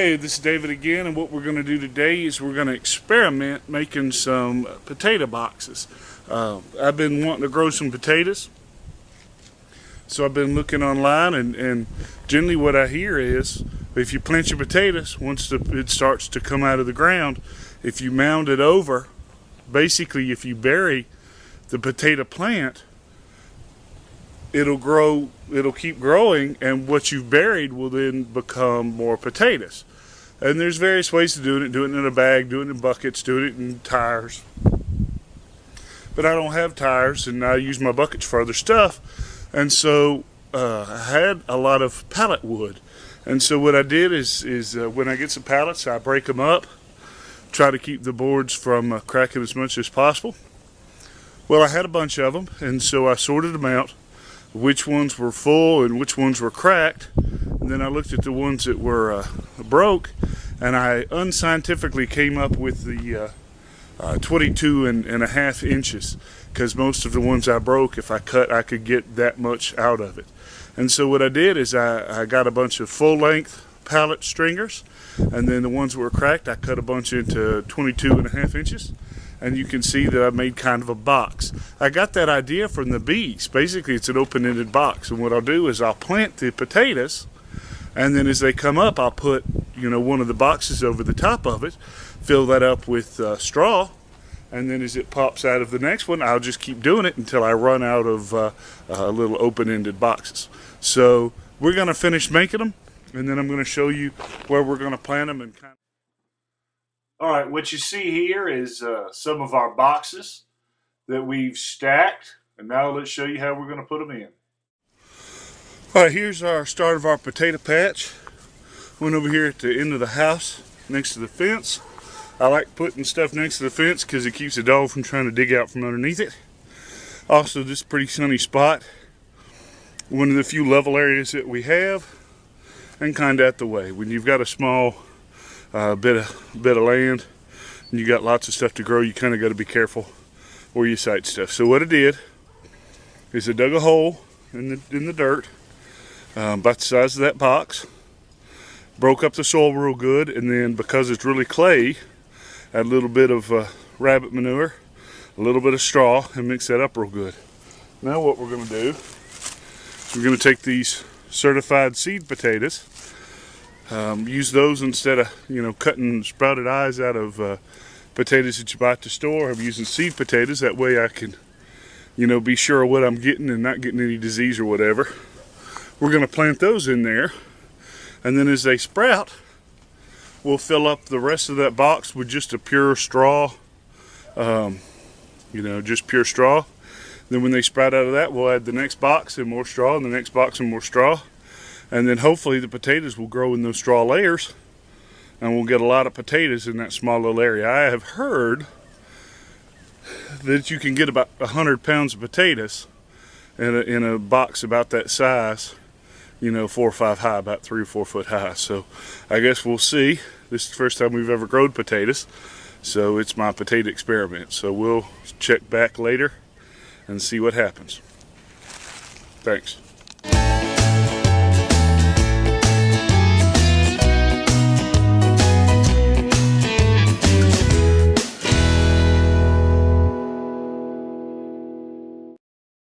Hey, this is David again, and what we're going to do today is we're going to experiment making some potato boxes. I've been wanting to grow some potatoes, so I've been looking online, and generally what I hear is if you plant your potatoes, once it starts to come out of the ground, if you mound it over, basically if you bury the potato plant, it'll grow, it'll keep growing, and what you've buried will then become more potatoes. And there's various ways to do it in a bag, do it in buckets, do it in tires. But I don't have tires, and I use my buckets for other stuff. And so I had a lot of pallet wood. And so what I did is when I get some pallets, I break them up, try to keep the boards from cracking as much as possible. Well, I had a bunch of them, and so I sorted them out, which ones were full and which ones were cracked, and then I looked at the ones that were broke, and I unscientifically came up with the 22.5 inches, because most of the ones I broke, if I cut, I could get that much out of it. And so what I did is I got a bunch of full-length pallet stringers, and then the ones that were cracked, I cut a bunch into 22.5 inches. And you can see that I made kind of a box. I got that idea from the bees. Basically, it's an open-ended box, and what I'll do is I'll plant the potatoes, and then as they come up, I'll put, one of the boxes over the top of it, fill that up with straw, and then as it pops out of the next one, I'll just keep doing it until I run out of little open-ended boxes. So we're going to finish making them, and then I'm going to show you where we're going to plant them and kind of. All right, what you see here is some of our boxes that we've stacked, and now let's show you how we're going to put them in. All right, here's our start of our potato patch. Went over here at the end of the house next to the fence. I like putting stuff next to the fence because it keeps the dog from trying to dig out from underneath it. Also, this is a pretty sunny spot. One of the few level areas that we have, and kind of at the way. When you've got a small bit of land and you got lots of stuff to grow, you kind of got to be careful where you site stuff. So what I did is I dug a hole in the dirt about the size of that box, broke up the soil real good, and then because it's really clay, add a little bit of rabbit manure, a little bit of straw, and mix that up real good. Now what we're going to do is we're going to take these certified seed potatoes. Use those instead of cutting sprouted eyes out of potatoes that you buy at the store. I'm using seed potatoes, that way I can be sure of what I'm getting and not getting any disease or whatever. We're going to plant those in there, and then as they sprout, we'll fill up the rest of that box with just a pure straw, just pure straw. Then when they sprout out of that, we'll add the next box and more straw, and the next box and more straw. And then hopefully the potatoes will grow in those straw layers, and we'll get a lot of potatoes in that small little area. I have heard that you can get about 100 pounds of potatoes in a box about that size, 4 or 5 high, about 3 or 4 foot high. So I guess we'll see. This is the first time we've ever grown potatoes, so it's my potato experiment. So we'll check back later and see what happens. Thanks.